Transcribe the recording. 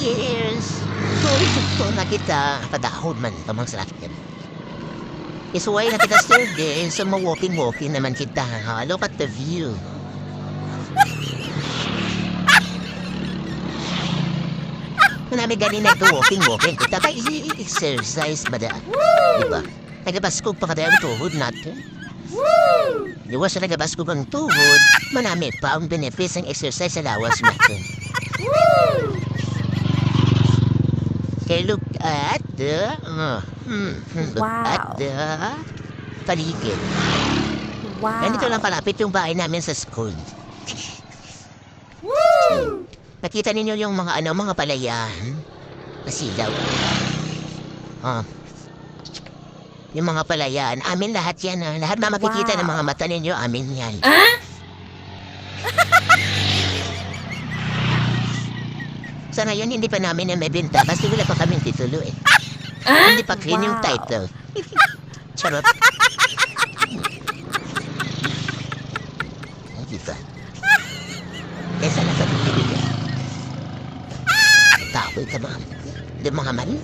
Cheers! Ito na kita. Padahod man, tamang sakit. Isuway na kita, sir. So, ma-walking-walking naman kita. Ha? Look at the view. Manami ganin na ito, walking-walking kita. Kaya exercise ba da? Diba? Nagabaskog pa kada ang tuhod natin. Diwas sa nagabaskog ang tuhod, manami pa ang benefits ng exercise sa lawas natin. Okay, look at the paligid. Wow. Ganito lang kalapit yung bahay namin sa school. Nakita ninyo yung mga palayan? Masilaw. Yung mga palayan, amin lahat yan. Lahat na makikita ng mga mata ninyo, amin yan. Sa ngayon, hindi pa namin na may binta kasi wala pa kaming titulo eh. Hindi pa clean yung title. Charot. Hindi pa. Kesa na sa bibigyan. Tapoy ka mga mali.